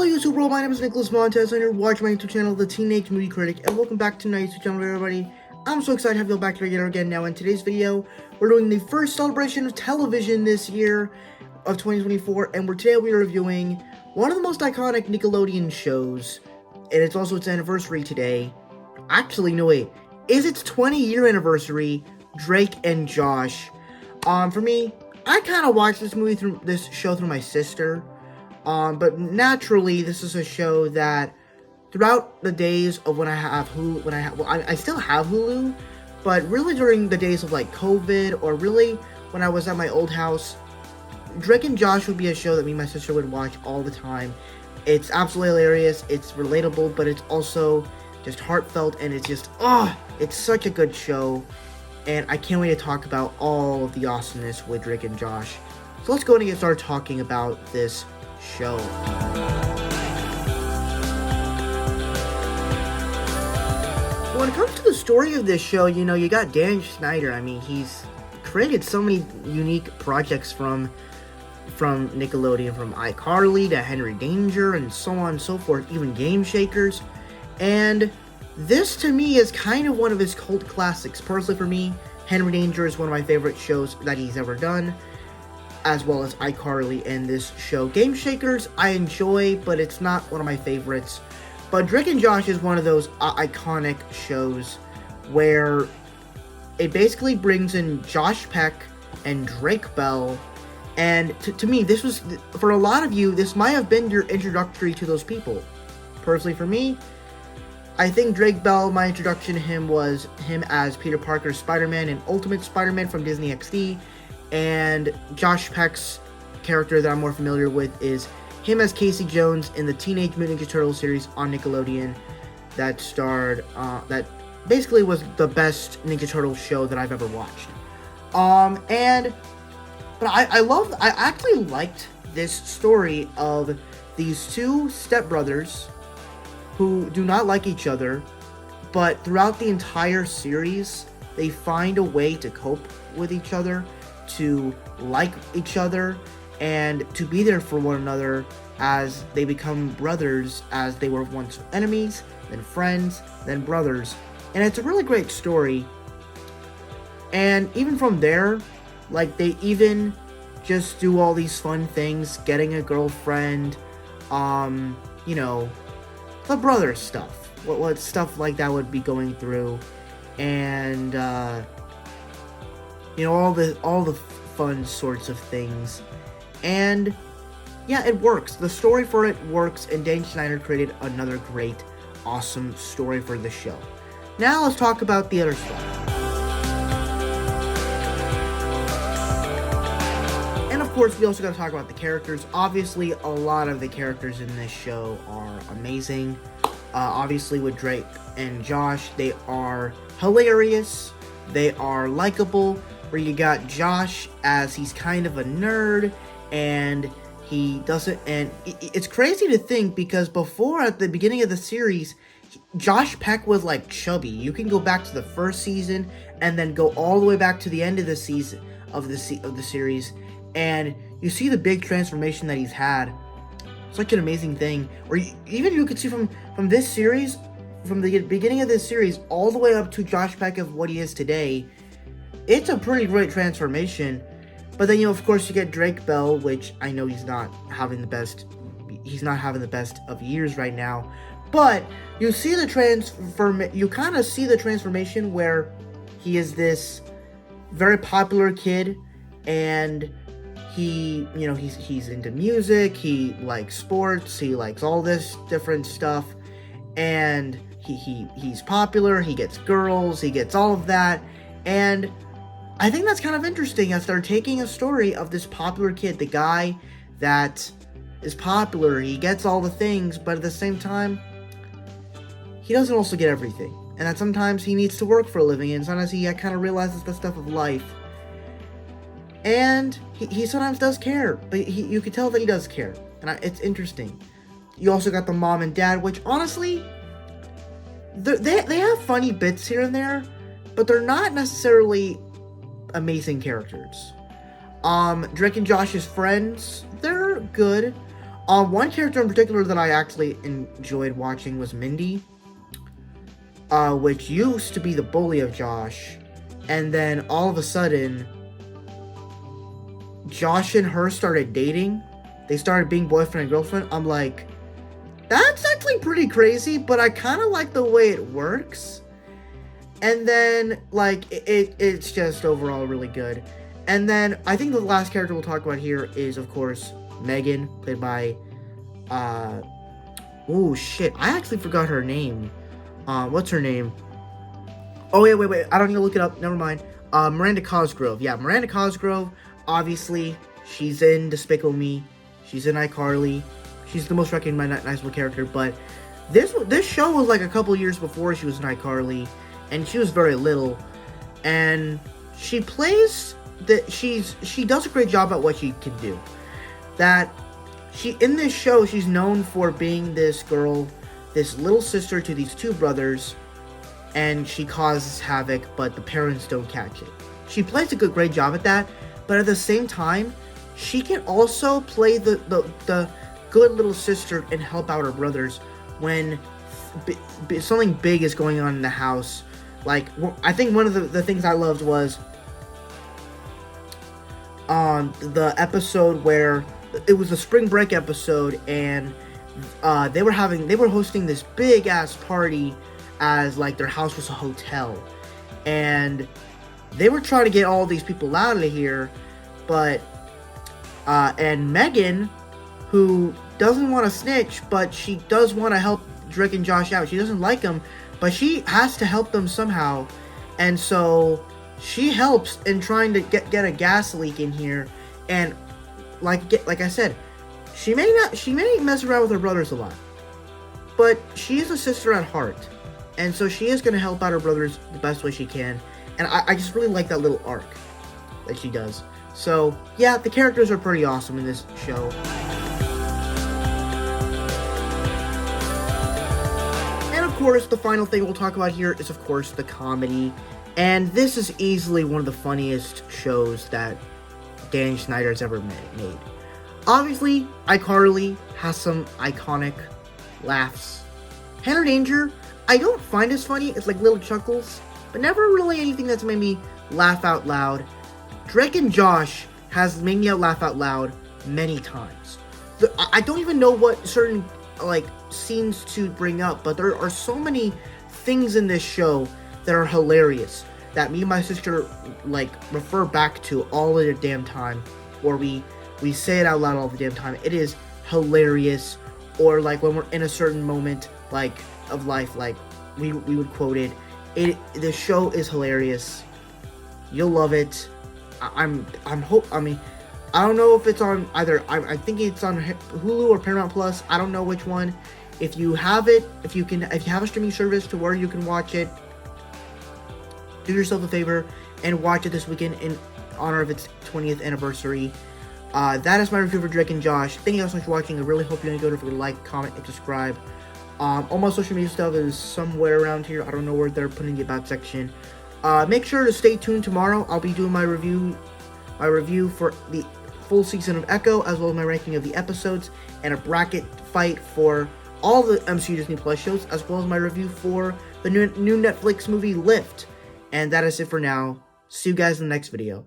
YouTube world, my name is Nicholas Montez, and you're watching my YouTube channel, The Teenage Movie Critic, and welcome back to my YouTube channel, everybody. I'm so excited to have you all back together again. Now, in today's video, we're doing the first celebration of television this year of 2024, and today we are reviewing one of the most iconic Nickelodeon shows, and it's also its anniversary today. Actually, no wait, is its 20-year anniversary, Drake and Josh. For me, I kind of watched this show through my sister. But naturally, this is a show that throughout the days of when I have Hulu, I still have Hulu, but really during the days of like COVID, or really when I was at my old house, Drake and Josh would be a show that me and my sister would watch all the time. It's absolutely hilarious, it's relatable, but it's also just heartfelt, and it's just, it's such a good show, and I can't wait to talk about all of the awesomeness with Drake and Josh. So let's go ahead and get started talking about this show. When it comes to the story of this show, you know, you got Dan Schneider. I mean, he's created so many unique projects from Nickelodeon, from iCarly to Henry Danger and so on and so forth, even Game Shakers. And this to me is kind of one of his cult classics. Personally for me, Henry Danger is one of my favorite shows that he's ever done, as well as iCarly and this show. Game Shakers I enjoy, but it's not one of my favorites. But Drake and Josh is one of those iconic shows where it basically brings in Josh Peck and Drake Bell, and to me, this was, for a lot of you, this might have been your introductory to those people. Personally for me, I think Drake Bell, my introduction to him was him as Peter Parker's Spider-Man in Ultimate Spider-Man from Disney XD, and Josh Peck's character that I'm more familiar with is him as Casey Jones in the Teenage Mutant Ninja Turtles series on Nickelodeon that starred, that basically was the best Ninja Turtles show that I've ever watched. But I actually liked this story of these two stepbrothers who do not like each other, but throughout the entire series, they find a way to cope with each other, to like each other, and to be there for one another as they become brothers, as they were once enemies, then friends, then brothers. And it's a really great story. And even from there, like, they even just do all these fun things, getting a girlfriend, you know, the brother stuff, what stuff like that would be going through, and you know, all the fun sorts of things. And yeah, it works. The story for it works, and Dan Schneider created another great, awesome story for the show. Now let's talk about the other stuff. And of course, we also got to talk about the characters. Obviously, a lot of the characters in this show are amazing. Obviously, with Drake and Josh, they are hilarious. They are likable. Where you got Josh as he's kind of a nerd, and he doesn't, and it's crazy to think, because before, at the beginning of the series, Josh Peck was like chubby. You can go back to the first season and then go all the way back to the end of the season of the series, and you see the big transformation that he's had. Such an amazing thing. Or you could see from this series, from the beginning of this series all the way up to Josh Peck of what he is today. It's a pretty great transformation. But then, you know, of course, you get Drake Bell, which I know he's not having the best of years right now. But you see you kind of see the transformation where he is this very popular kid, and he, you know, he's into music, he likes sports, he likes all this different stuff, and he's popular, he gets girls, he gets all of that, and I think that's kind of interesting, as they're taking a story of this popular kid, the guy that is popular, he gets all the things, but at the same time, he doesn't also get everything. And that sometimes he needs to work for a living, and sometimes he kind of realizes the stuff of life. And he sometimes does care, but you can tell that he does care. And it's interesting. You also got the mom and dad, which honestly, they have funny bits here and there, but they're not necessarily amazing characters. Drake and Josh's friends, they're good. One character in particular that I actually enjoyed watching was Mindy, which used to be the bully of Josh, and then all of a sudden, Josh and her started dating. They started being boyfriend and girlfriend. I'm like, that's actually pretty crazy, but I kind of like the way it works. And then, like, it's just overall really good. And then, I think the last character we'll talk about here is, of course, Megan, played by, oh, shit, I actually forgot her name. What's her name? Oh, wait, I don't need to look it up, never mind. Miranda Cosgrove. Yeah, Miranda Cosgrove, obviously, she's in Despicable Me, she's in iCarly, she's the most recognizable character, but this show was like a couple years before she was in iCarly, and she was very little, and she plays that she does a great job at what she can do. That in this show, she's known for being this girl, this little sister to these two brothers, and she causes havoc, but the parents don't catch it. She plays a great job at that, but at the same time, she can also play the good little sister and help out her brothers when something big is going on in the house. Like, I think one of the things I loved was the episode where it was the spring break episode, and they were hosting this big ass party as like their house was a hotel, and they were trying to get all these people out of here, but and Megan, who doesn't want to snitch, but she does want to help Drake and Josh out. She doesn't like them, but she has to help them somehow, and so she helps in trying to get a gas leak in here. And like I said, she may mess around with her brothers a lot, but she is a sister at heart, and so she is going to help out her brothers the best way she can. And I just really like that little arc that she does. So yeah, the characters are pretty awesome in this show. And of course, the final thing we'll talk about here is, of course, the comedy. And this is easily one of the funniest shows that Danny Snyder has ever made. Obviously, iCarly has some iconic laughs. Hannah Danger, I don't find as funny. It's like little chuckles, but never really anything that's made me laugh out loud. Drake and Josh has made me laugh out loud many times. I don't even know what certain like scenes to bring up, but there are so many things in this show that are hilarious that me and my sister like refer back to all the damn time, or we say it out loud all the damn time. It is hilarious. Or like when we're in a certain moment like of life, like we would quote it. The show is hilarious. You'll love it. I don't know if it's on either. I think it's on Hulu or Paramount Plus. I don't know which one. If you have it, if you have a streaming service to where you can watch it, do yourself a favor and watch it this weekend in honor of its 20th anniversary. That is my review for Drake and Josh. Thank you guys so much for watching. I really hope you enjoyed it. If you like, comment, and subscribe. All my social media stuff is somewhere around here. I don't know where they're putting the about section. Make sure to stay tuned tomorrow. I'll be doing my review for the full season of Echo, as well as my ranking of the episodes, and a bracket fight for all the MCU Disney Plus shows, as well as my review for the new Netflix movie Lift. And that is it for now. See you guys in the next video.